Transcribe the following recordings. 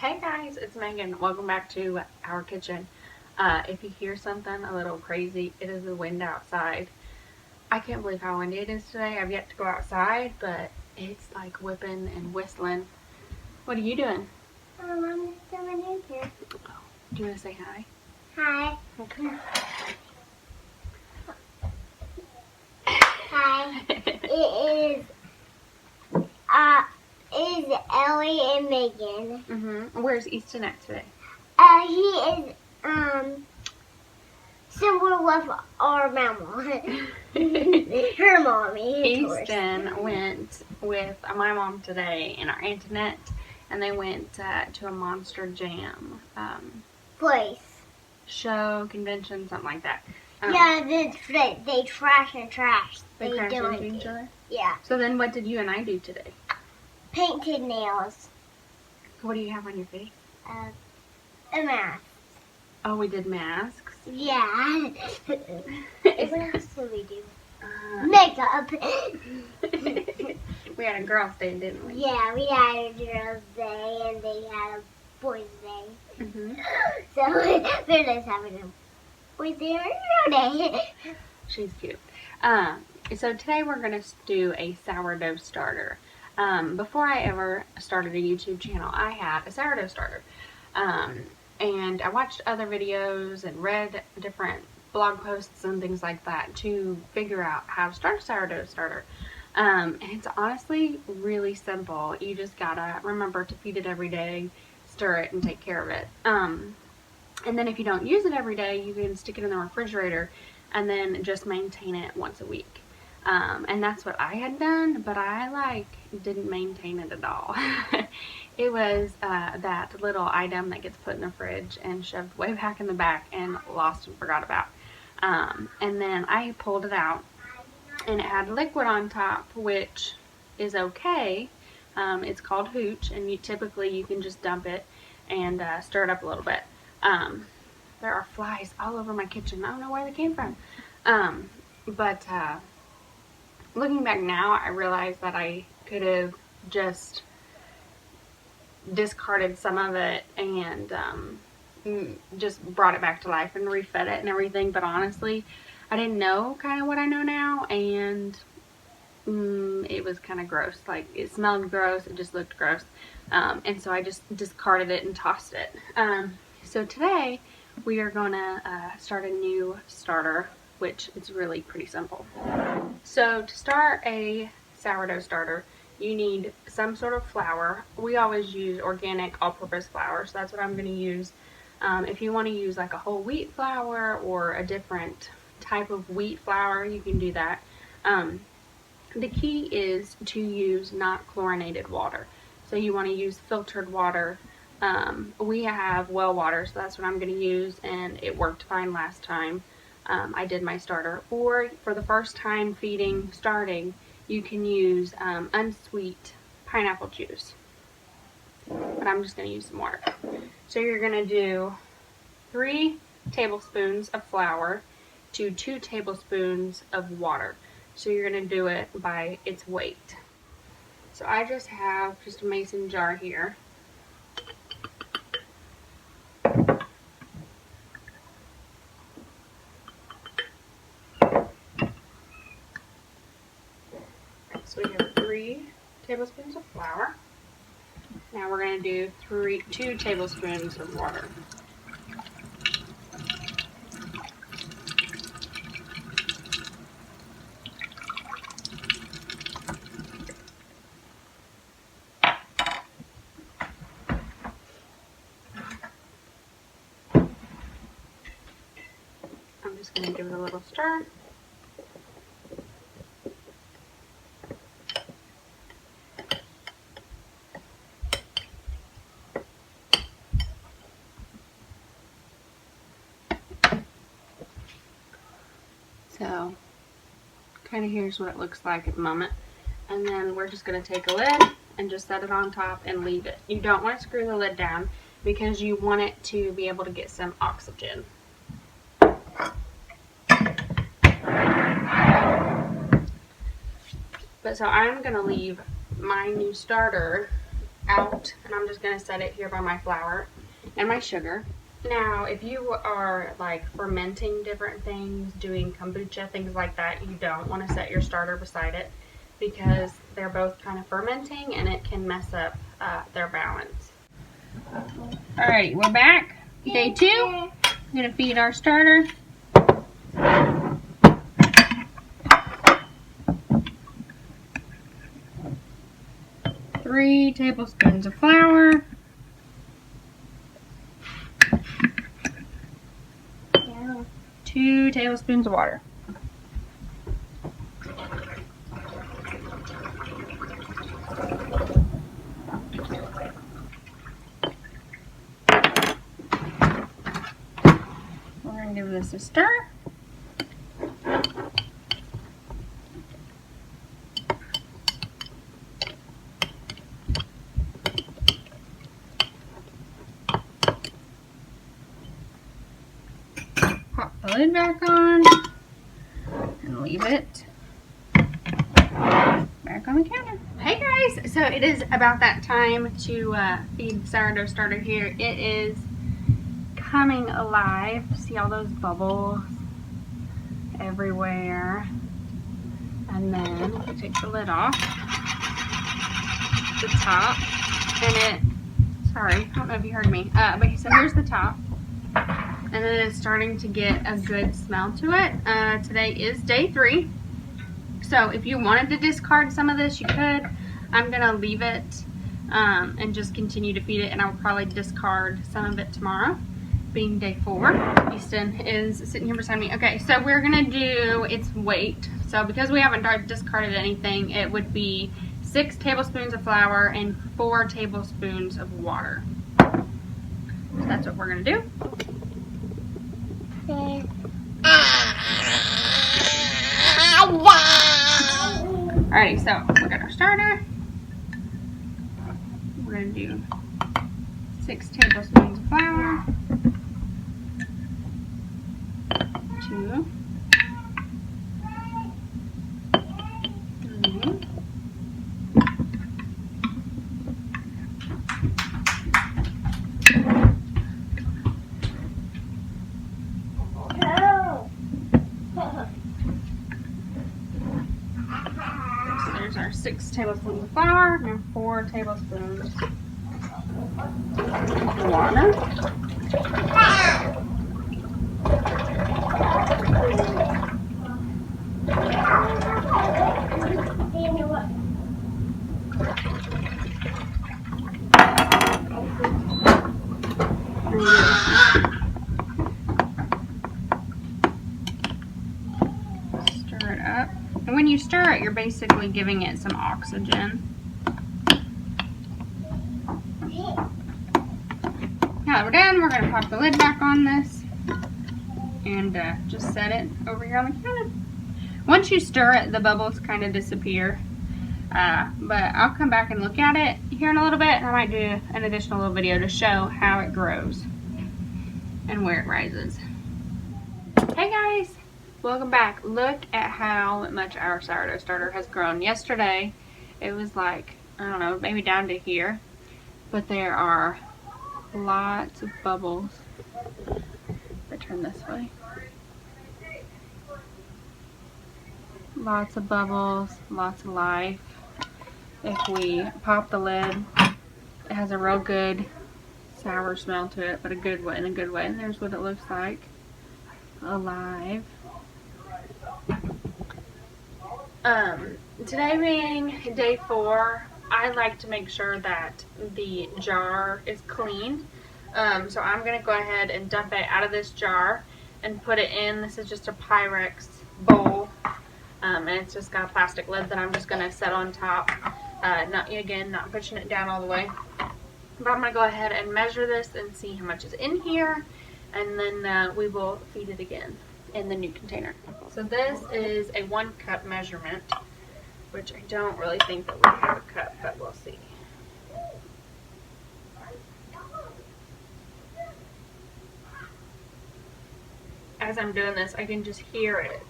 Hey guys, it's Megan. Welcome back to our kitchen. If you hear something a little crazy, it is the wind outside. I can't believe how windy it is today. I've yet to go outside, but it's like whipping and whistling. What are you doing? I'm just doing it here. Oh, do you want to say hi? Hi. Okay. Hi. It is Ellie and Megan. Where's Easton at today? He is somewhere with our mama. Her mommy. Easton went with my mom today and our Aunt Annette, and they went to a Monster Jam Place. show, convention, something like that. Yeah, they trash and trash. They crash into each other? Yeah. So then what did you and I do today? Painted nails. What do you have on your face? A mask. Oh, we did masks. Yeah. What else did we do? Makeup. We had a girls' day, didn't we? Yeah, we had a girls' day and they had a boys' day. So we're just having a boys' day or girls' day. She's cute. So today we're going to do a sourdough starter. Before I ever started a YouTube channel, I had a sourdough starter. And I watched other videos and read different blog posts and things like that to figure out how to start a sourdough starter. And it's honestly really simple. You just gotta remember to feed it every day, stir it, and take care of it. And then if you don't use it every day, you can stick it in the refrigerator and then just maintain it once a week. And that's what I had done, but I didn't maintain it at all. It was that little item that gets put in the fridge and shoved way back in the back and lost and forgot about. And then I pulled it out and it had liquid on top, which is okay. It's called hooch, and you can just dump it and stir it up a little bit. There are flies all over my kitchen. I don't know where they came from. But looking back now, I realize that I could have just discarded some of it and just brought it back to life and refed it and everything. But honestly, I didn't know kind of what I know now, and it was kind of gross. Like, it smelled gross, it just looked gross, and so I just discarded it and tossed it. So today we are gonna start a new starter, which is really pretty simple. So to start a sourdough starter, you need some sort of flour. We always use organic all-purpose flour, so that's what I'm going to use. If you want to use like a whole wheat flour or a different type of wheat flour, you can do that. The key is to use not chlorinated water. So you want to use filtered water. We have well water, so that's what I'm going to use, and it worked fine last time I did my starter. Or for the first time starting, you can use unsweet pineapple juice. But I'm just going to use some water. So you're going to do 3 tablespoons of flour to 2 tablespoons of water. So you're going to do it by its weight. So I just have a mason jar here. So we have 3 tablespoons of flour. Now we're going to do 2 tablespoons of water. I'm just going to give it a little stir. So, kind of here's what it looks like at the moment. And then we're just going to take a lid and just set it on top and leave it. You don't want to screw the lid down because you want it to be able to get some oxygen. But so I'm going to leave my new starter out, and I'm just going to set it here by my flour and my sugar. Now, if you are like fermenting different things, doing kombucha, things like that, you don't want to set your starter beside it because they're both kind of fermenting and it can mess up their balance. Alright, we're back. Day 2. I'm going to feed our starter. Three tablespoons of flour. 2 tablespoons of water. We're going to give this a stir. Pop the lid back on and leave it back on the counter. Hey guys, so it is about that time to feed the sourdough starter here. It is coming alive. See all those bubbles everywhere. And then if you take the lid off, the top, and it, sorry, I don't know if you heard me, but so here's the top. And then it's starting to get a good smell to it. Today is day 3. So if you wanted to discard some of this, you could. I'm going to leave it and just continue to feed it. And I will probably discard some of it tomorrow, being day 4. Easton is sitting here beside me. Okay, so we're going to do its weight. So because we haven't discarded anything, it would be 6 tablespoons of flour and 4 tablespoons of water. So that's what we're going to do. Alrighty, so we got our starter. We're going to do 6 tablespoons of flour, 2, 3, 6 tablespoons of flour, and 4 tablespoons of water. Stir it up. And when you stir it, you're basically giving it some oxygen. Now that we're done, we're going to pop the lid back on this and just set it over here on the counter. Once you stir it, the bubbles kind of disappear. But I'll come back and look at it here in a little bit, and I might do an additional little video to show how it grows and where it rises. Hey guys! Welcome back. Look at how much our sourdough starter has grown. Yesterday, it was like, I don't know, maybe down to here. But there are lots of bubbles. If I turn this way. Lots of bubbles, lots of life. If we pop the lid, it has a real good sour smell to it, but a good way, in a good way. And there's what it looks like. Alive. Today being day 4, I like to make sure that the jar is clean. So I'm going to go ahead and dump it out of this jar and put it in. This is just a Pyrex bowl. And it's just got a plastic lid that I'm just going to set on top. Not pushing it down all the way. But I'm going to go ahead and measure this and see how much is in here. And then we will feed it again in the new container. So this is a 1 cup measurement, which I don't really think that we have a cup, but we'll see. As I'm doing this, I can just hear it,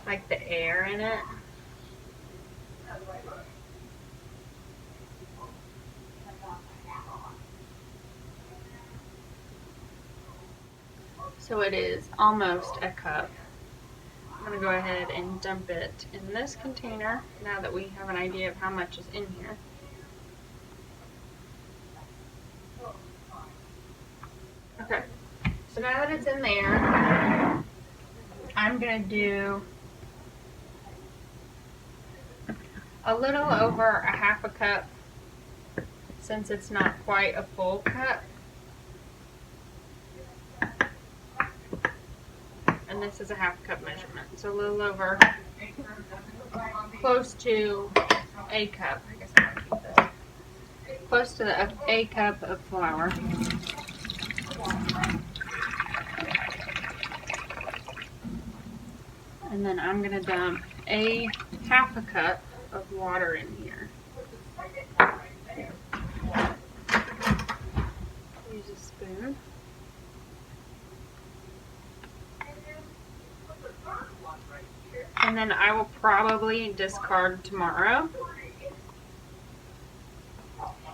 like the air in it. So it is almost a cup. I'm going to go ahead and dump it in this container now that we have an idea of how much is in here. Okay, so now that it's in there, I'm going to do a little over a half a cup, since it's not quite a full cup. And this is a half cup measurement, so a little over, close to a cup. I guess I'm gonna keep this. Close to a cup of flour. And then I'm gonna dump a half a cup of water in here. Use a spoon. And then I will probably discard tomorrow.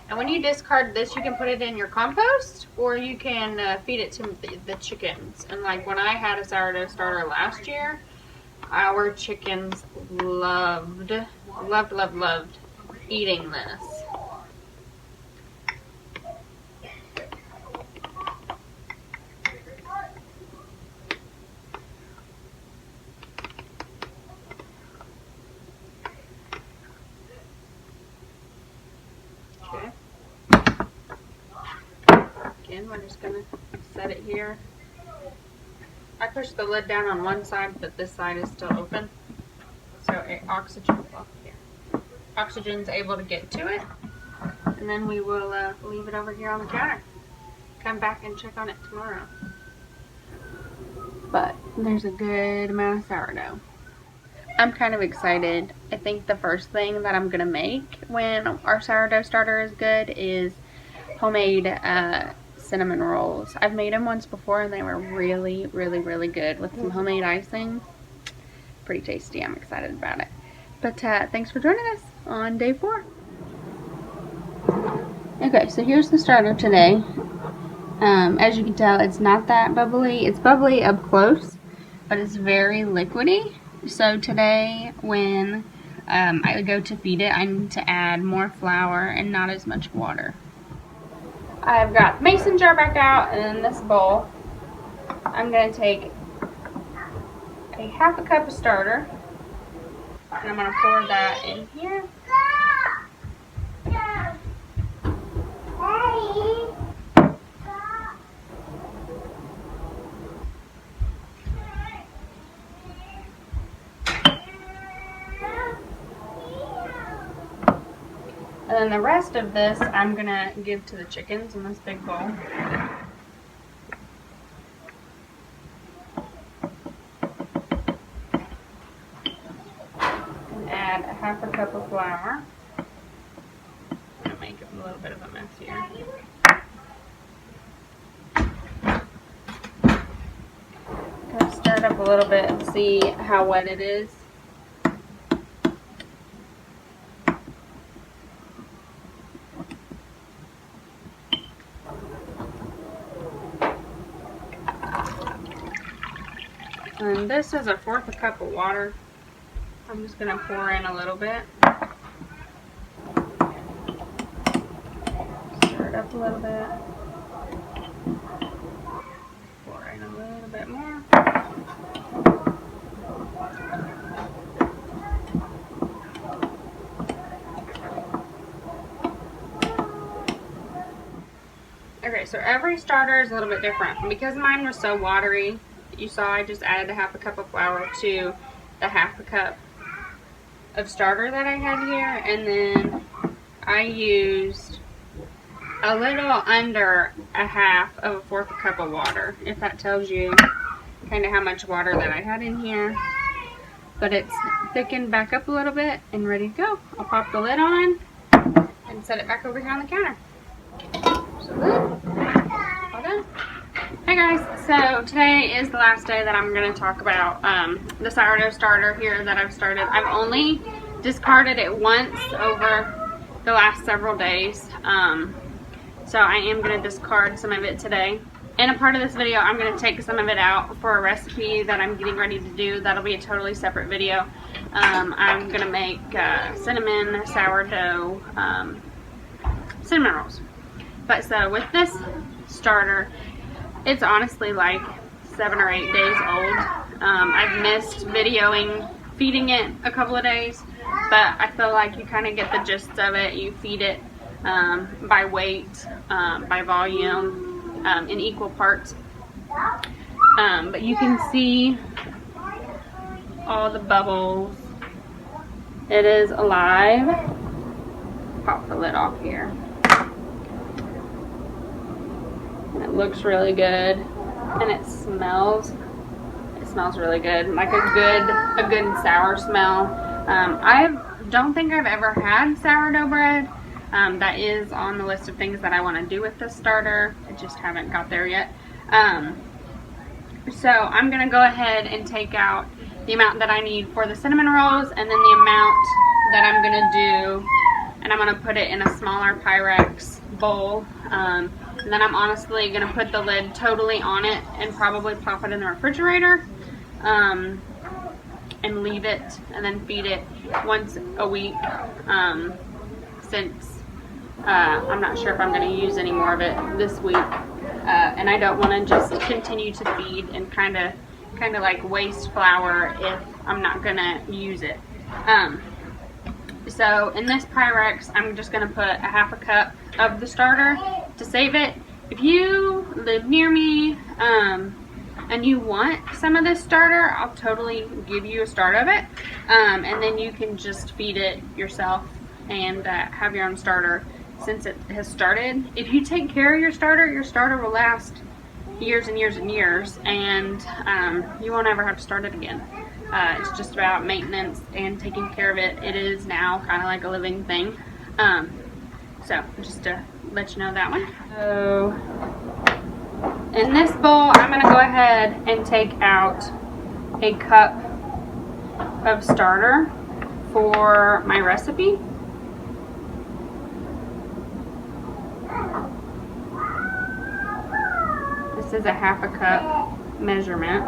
And when you discard this, you can put it in your compost, or you can feed it to the chickens. And like when I had a sourdough starter last year, our chickens loved eating this. Okay. Again, we're just gonna set it here. I pushed the lid down on one side, but this side is still open. So oxygen's able to get to it. And then we will leave it over here on the counter. Come back and check on it tomorrow. But there's a good amount of sourdough. I'm kind of excited. I think the first thing that I'm gonna make when our sourdough starter is good is homemade cinnamon rolls. I've made them once before and they were really good with some homemade icing. Pretty tasty. I'm excited about it. But thanks for joining us on day 4. Okay, so here's the starter today. As you can tell, it's not that bubbly. It's bubbly up close, but it's very liquidy. So today, when I go to feed it, I need to add more flour and not as much water. I've got the mason jar back out, and in this bowl, I'm going to take a half a cup of starter, and I'm going to pour that in here. And then the rest of this I'm going to give to the chickens in this big bowl. And add a half a cup of flour. I'm going to make a little bit of a mess here. Kind of stir it up a little bit and see how wet it is. And this is 1/4 cup of water. I'm just going to pour in a little bit. Stir it up a little bit. Pour in a little bit more. Okay, so every starter is a little bit different. Because mine was so watery, you saw I just added a half a cup of flour to the half a cup of starter that I had here, and then I used a little under a half of a 1/4 cup of water, if that tells you kind of how much water that I had in here. But it's thickened back up a little bit and ready to go. I'll pop the lid on and set it back over here on the counter. So good. All done. Hey guys, so today is the last day that I'm going to talk about the sourdough starter here that I've started. I've only discarded it once over the last several days, so I am going to discard some of it today. in a part of this video, I'm going to take some of it out for a recipe that I'm getting ready to do. That'll be a totally separate video. I'm going to make cinnamon sourdough cinnamon rolls. But so with this starter, it's honestly like 7 or 8 days old. I've missed videoing feeding it a couple of days, but I feel like you kind of get the gist of it. You feed it by weight, by volume, in equal parts. But you can see all the bubbles. It is alive. Pop the lid off here. And it looks really good. And it smells really good. Like a good sour smell. I don't think I've ever had sourdough bread. That is on the list of things that I want to do with this starter. I just haven't got there yet. So I'm going to go ahead and take out the amount that I need for the cinnamon rolls, and then the amount that I'm going to do, and I'm going to put it in a smaller Pyrex bowl. And then I'm honestly going to put the lid totally on it and probably pop it in the refrigerator. And leave it and then feed it once a week, since I'm not sure if I'm going to use any more of it this week, and I don't want to just continue to feed and kind of like waste flour if I'm not going to use it. So in this Pyrex, I'm just going to put a half a cup of the starter to save it. If you live near me and you want some of this starter, I'll totally give you a start of it, and then you can just feed it yourself and have your own starter since it has started. If you take care of your starter will last years and years and years, and you won't ever have to start it again. It's just about maintenance and taking care of it. It is now kind of like a living thing. So just to let you know that one. So in this bowl, I'm going to go ahead and take out a cup of starter for my recipe. This is a half a cup measurement.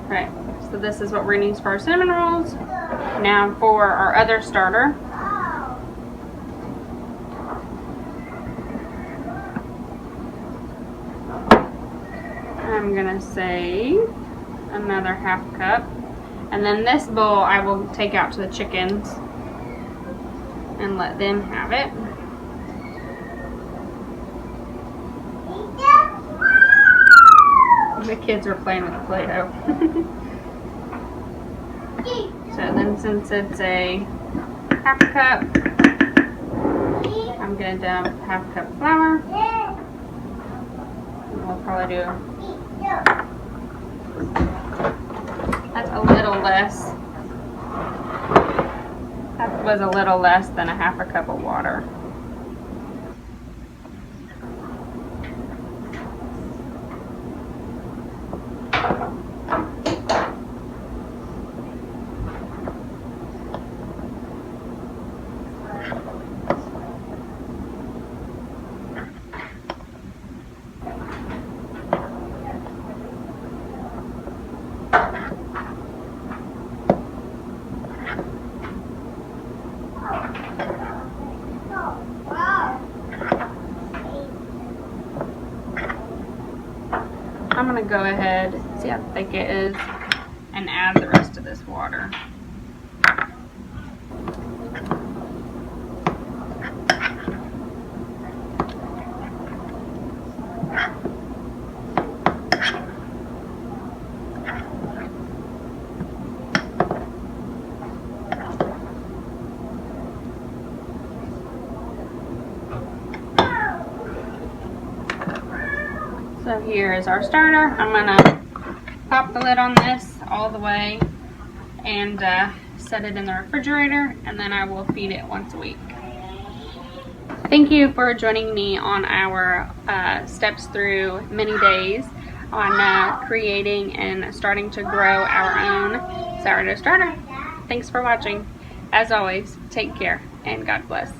Right, so this is what we're going to use for our cinnamon rolls. Now for our other starter, I'm going to say another half cup. And then this bowl I will take out to the chickens and let them have it. The kids are playing with Play-Doh. So then since it's a half a cup, I'm going to dump half a cup of flour. And we'll probably do, that's a little less, that was a little less than a half a cup of water. I'm going to go ahead, see how thick it is, and add the rest of this water. So here is our starter. I'm going to pop the lid on this all the way and set it in the refrigerator, and then I will feed it once a week. Thank you for joining me on our steps through many days on creating and starting to grow our own sourdough starter. Thanks for watching. As always, take care and God bless.